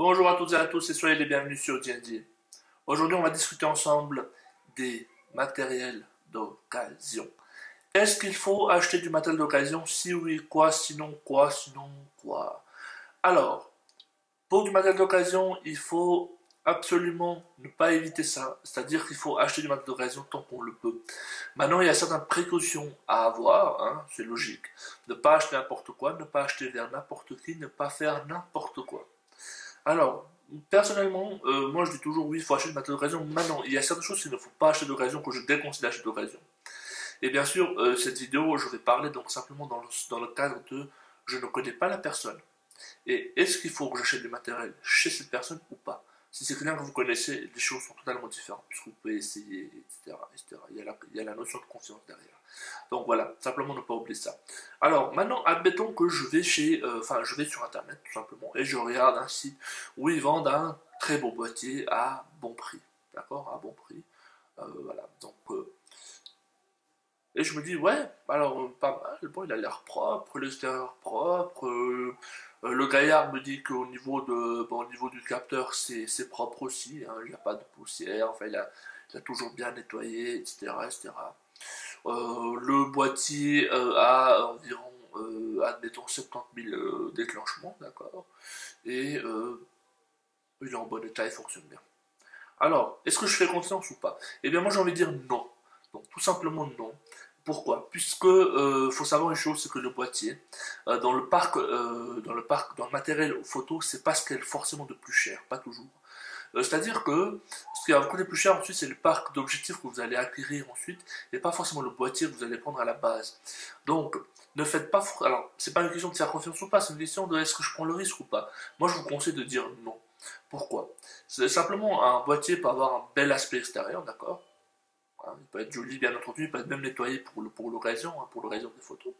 Bonjour à toutes et à tous et soyez les bienvenus sur D&D. Aujourd'hui, on va discuter ensemble des matériels d'occasion. Est-ce qu'il faut acheter du matériel d'occasion? Si oui, quoi? Sinon, quoi? Sinon, quoi? Alors, pour du matériel d'occasion, il faut absolument ne pas éviter ça. C'est-à-dire qu'il faut acheter du matériel d'occasion tant qu'on le peut. Maintenant, il y a certaines précautions à avoir, hein, c'est logique. Ne pas acheter n'importe quoi, ne pas acheter vers n'importe qui, ne pas faire n'importe quoi. Alors, personnellement, moi je dis toujours oui, il faut acheter de matériel d'occasion. Maintenant, il y a certaines choses qu'il ne faut pas acheter d'occasion, que je déconseille d'acheter d'occasion. Et bien sûr, cette vidéo, je vais parler donc simplement dans le cadre de je ne connais pas la personne. Et est-ce qu'il faut que j'achète du matériel chez cette personne ou pas? Si c'est quelqu'un que vous connaissez, les choses sont totalement différentes, puisque vous pouvez essayer, etc. etc. Il y a la notion de confiance derrière. Donc voilà, simplement ne pas oublier ça. Alors maintenant, admettons que je vais je vais sur internet tout simplement et je regarde un site où ils vendent un très beau boîtier à bon prix, d'accord, à bon prix. Voilà, donc et je me dis ouais, alors pas mal, bon il a l'air propre, l'extérieur propre. Le gaillard me dit qu'au niveau au niveau du capteur c'est propre aussi, hein, il n'y a pas de poussière, enfin il a toujours bien nettoyé, etc. etc. Le boîtier a environ, admettons, 70 000 déclenchements, d'accord. Et il est en bon état, il fonctionne bien. Alors, est-ce que je fais confiance ou pas? Eh bien, moi, j'ai envie de dire non. Donc, tout simplement non. Pourquoi? Puisque faut savoir une chose, c'est que le boîtier, dans le matériel photo, c'est pas ce qu'il y a forcément de plus cher, pas toujours. C'est-à-dire que ce qui va vous coûter plus cher ensuite, c'est le parc d'objectifs que vous allez acquérir ensuite, et pas forcément le boîtier que vous allez prendre à la base. Donc, ne faites pas. Alors, c'est pas une question de faire confiance ou pas, c'est une question de est-ce que je prends le risque ou pas. Moi, je vous conseille de dire non. Pourquoi? C'est simplement un boîtier peut avoir un bel aspect extérieur, d'accord? Hein, il peut être joli, bien entretenu, il peut être même nettoyé pour l'occasion, hein, pour l'occasion des photos.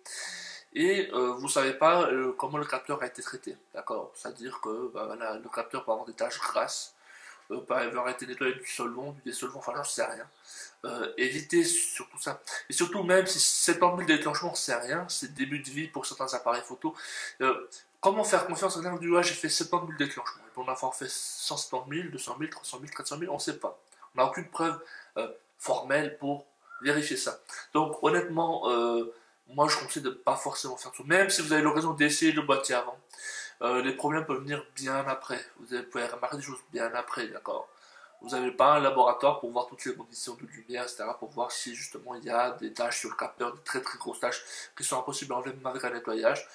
Et vous ne savez pas comment le capteur a été traité, d'accord? C'est-à-dire que bah, voilà, le capteur peut avoir des taches grasses, peut avoir été nettoyé du solvant, du dissolvant, enfin j'en sais rien. Évitez surtout ça. Et surtout, même si 70 000 déclenchements, c'est rien, c'est début de vie pour certains appareils photo. Comment faire confiance à quelqu'un qui dit ouais, j'ai fait 70 000 déclenchements? Et puis on a fait 170 000, 200 000, 300 000, 400 000, on ne sait pas. On n'a aucune preuve formelle pour vérifier ça. Donc honnêtement, moi je conseille de ne pas forcément faire tout. Même si vous avez l'occasion d'essayer le boîtier avant, les problèmes peuvent venir bien après. Vous pouvez remarquer des choses bien après, d'accord? Vous n'avez pas un laboratoire pour voir toutes les conditions de lumière, etc., pour voir si justement il y a des taches sur le capteur, des très très grosses taches qui sont impossibles à enlever même avec un nettoyage.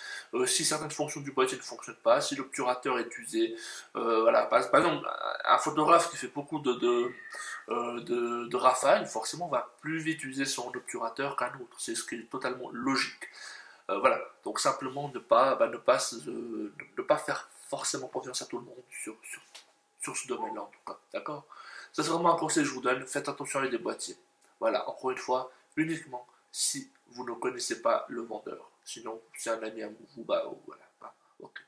Si certaines fonctions du boîtier ne fonctionnent pas, si l'obturateur est usé, voilà. Par exemple, un photographe qui fait beaucoup de rafales, forcément va plus vite user son obturateur qu'un autre. C'est ce qui est totalement logique. Voilà, donc simplement ne pas faire forcément confiance à tout le monde sur ce domaine-là en tout cas, d'accord? Ça c'est vraiment un conseil que je vous donne, faites attention avec les boîtiers. Voilà, encore une fois, uniquement si vous ne connaissez pas le vendeur. Sinon, c'est un ami à vous, bah voilà, bah, ok.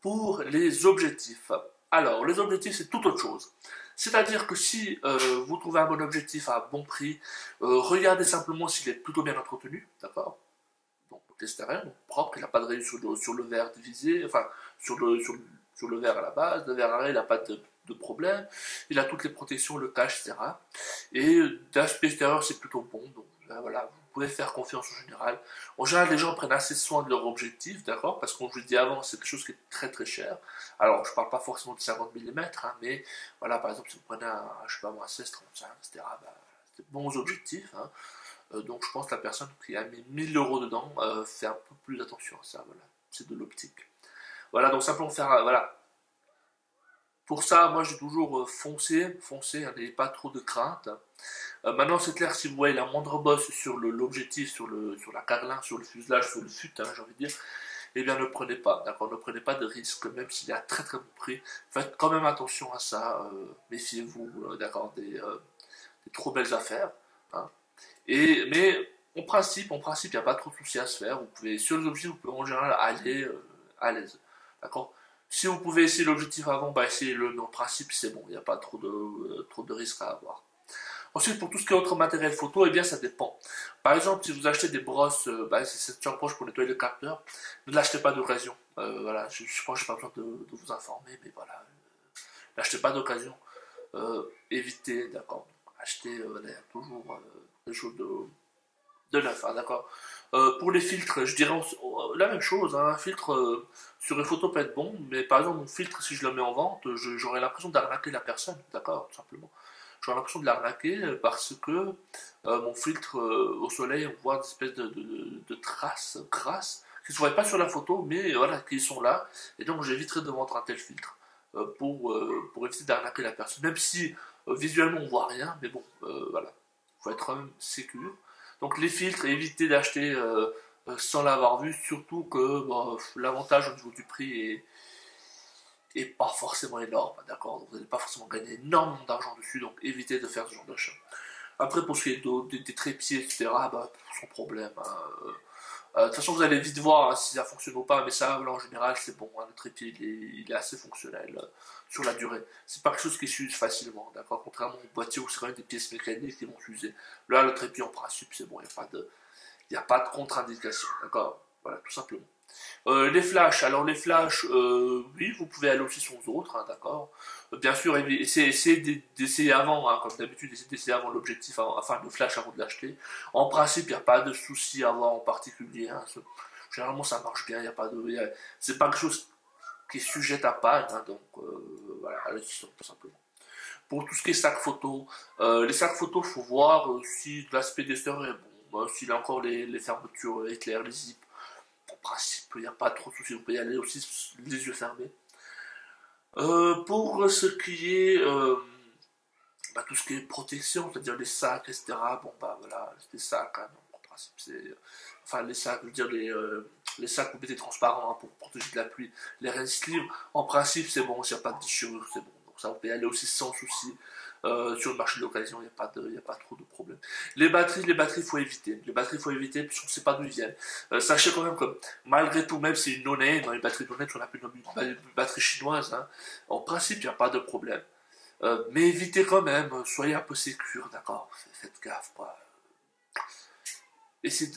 Pour les objectifs, alors les objectifs c'est tout autre chose. C'est-à-dire que si vous trouvez un bon objectif à bon prix, regardez simplement s'il est plutôt bien entretenu, d'accord? Donc l'extérieur, donc propre, il n'a pas de rayon sur le verre divisé, enfin sur le verre à la base, le verre arrêt, il n'a pas de problème, il a toutes les protections, le cache, etc. Et d'aspect extérieur, c'est plutôt bon, donc voilà, vous pouvez faire confiance en général. En général, les gens prennent assez soin de leur objectif, d'accord, parce qu'on je l'ai dit avant, c'est quelque chose qui est très très cher. Alors, je ne parle pas forcément de 50 mm, hein, mais voilà, par exemple, si vous prenez je sais pas moi, un 16-35, etc., bah, c'est de bons objectifs, hein. Donc je pense que la personne qui a mis 1000 € dedans fait un peu plus attention à ça, voilà. C'est de l'optique. Voilà, donc simplement faire, voilà. Pour ça, moi j'ai toujours foncé, hein, n'ayez pas trop de crainte. Maintenant c'est clair, si vous voyez la moindre bosse sur l'objectif, sur la carlin, sur le fuselage, sur le fut, hein, j'ai envie de dire, eh bien ne prenez pas, d'accord, ne prenez pas de risque, même s'il est à très très bon prix. Faites quand même attention à ça, méfiez-vous, d'accord, des trop belles affaires, hein. Mais en principe, il n'y a pas trop de soucis à se faire. Vous pouvez, sur les objectifs, vous pouvez en général aller à l'aise. D'accord? Si vous pouvez essayer l'objectif avant, bah essayez-le, mais en principe, c'est bon. Il n'y a pas trop de risques à avoir. Ensuite, pour tout ce qui est autre matériel photo, eh bien, ça dépend. Par exemple, si vous achetez des brosses, c'est cette surproche pour nettoyer le capteur, ne l'achetez pas d'occasion. Voilà, je pense que j'ai pas besoin de vous informer, mais voilà, n'achetez pas d'occasion, évitez, d'accord, achetez toujours des choses de neuf, hein, d'accord. Pour les filtres, je dirais la même chose, hein, un filtre sur une photo peut être bon, mais par exemple mon filtre, si je le mets en vente, j'aurais l'impression d'arnaquer la personne, d'accord, tout simplement. J'aurais l'impression de l'arnaquer parce que mon filtre au soleil, on voit des espèces de traces grasses qui ne se voient pas sur la photo, mais voilà, qui sont là. Et donc j'éviterai de vendre un tel filtre pour éviter d'arnaquer la personne. Même si visuellement on voit rien, mais bon, voilà, il faut être quand même sécure. Donc les filtres, évitez d'acheter sans l'avoir vu, surtout que bon, l'avantage au niveau du prix est pas forcément énorme, d'accord. Vous n'allez pas forcément gagner énormément d'argent dessus, donc évitez de faire ce genre d'achat. Après, pour ce qui est des trépieds, etc., bah, sans problème. Hein. De toute façon, vous allez vite voir hein, si ça fonctionne ou pas, mais ça, là, en général, c'est bon. Hein, le trépied, il est assez fonctionnel sur la durée. C'est pas quelque chose qui s'use facilement, d'accord. Contrairement au boîtier où c'est quand même des pièces mécaniques qui vont s'user. Là, le trépied, en principe, c'est bon, il n'y a pas de contre-indication, d'accord. Voilà, tout simplement. Les flashs, alors les flashs, oui, vous pouvez aller aussi sur les autres, hein, d'accord. Bien sûr, essayez d'essayer avant, hein, comme d'habitude, essayez d'essayer avant l'objectif, enfin le flash avant de l'acheter. En principe, il n'y a pas de souci à avoir en particulier. Hein, généralement, ça marche bien, il y a pas de, c'est pas quelque chose qui est sujet à panne, hein, donc voilà, allez-y tout simplement. Pour tout ce qui est sac photo, les sacs photo, faut voir si l'aspect des sœurs est bon, s'il a encore les fermetures éclairs, les zips. En principe, il n'y a pas trop de soucis, vous pouvez y aller aussi les yeux fermés. Pour ce qui est bah, tout ce qui est protection, c'est-à-dire les sacs, etc. Bon bah voilà, c'est des sacs, hein, donc en principe c'est. Enfin les sacs, je veux dire les sacs vous mettez transparents hein, pour protéger de la pluie, les rince-livres, en principe c'est bon, s'il n'y a pas de déchirure, c'est bon. Donc ça vous pouvez y aller aussi sans souci. Sur le marché d'occasion, il n'y a pas trop de problème. Les batteries, il faut éviter. Les batteries, il faut éviter, puisqu'on ne sait pas d'où ils viennent. Sachez quand même que, malgré tout, même si une no-name, dans les batteries no-name, on appelle une batterie chinoise, hein, en principe, il n'y a pas de problème. Mais évitez quand même, soyez un peu sécure, d'accord. Faites gaffe, quoi. Essayez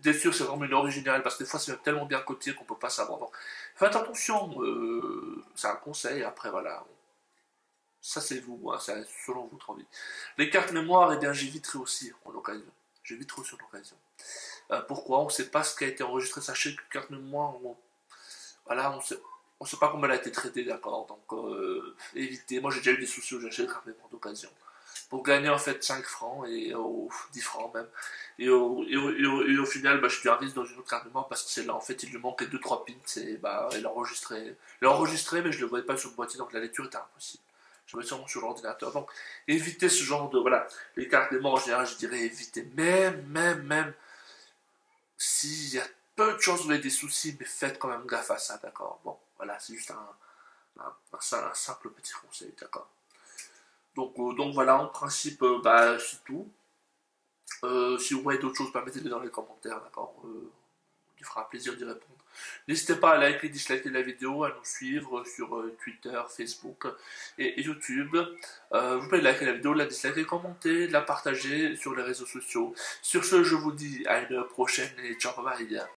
d'être sûr que c'est vraiment une originale, parce que des fois, c'est tellement bien coté qu'on ne peut pas savoir. Donc, faites attention, c'est un conseil, après, voilà. Ça, c'est vous, hein, c'est selon votre envie. Les cartes mémoire, eh bien, j'éviterai aussi en occasion. J'éviterai aussi en occasion. Pourquoi? On ne sait pas ce qui a été enregistré. Sachez que carte mémoire, voilà, on sait pas comment elle a été traitée, d'accord. Donc, évitez. Moi, j'ai déjà eu des soucis où j'ai acheté des cartes mémoire d'occasion. Pour gagner en fait 5 francs, et 10 francs même. Et au final, bah, je suis arrivé dans une autre carte mémoire parce que c'est là, en fait, il lui manquait 2-3 pins. Et bah, elle a enregistré. Elle a enregistré, mais je ne le voyais pas sur le boîtier, donc la lecture était impossible. Je me sûrement sur l'ordinateur. Donc, évitez ce genre de. Voilà. Les cartes mémoire en général, je dirais évitez. Même, s'il y a peu de chances que vous ayez des soucis, mais faites quand même gaffe à ça, d'accord. Bon, voilà, c'est juste un simple petit conseil, d'accord. Donc voilà, en principe, bah, c'est tout. Si vous voyez d'autres choses, bah, mettez-les dans les commentaires, d'accord. On lui fera plaisir d'y répondre. N'hésitez pas à liker, disliker la vidéo, à nous suivre sur Twitter, Facebook et YouTube. Vous pouvez liker la vidéo, la disliker, commenter, la partager sur les réseaux sociaux. Sur ce, je vous dis à une prochaine et ciao, bye bye.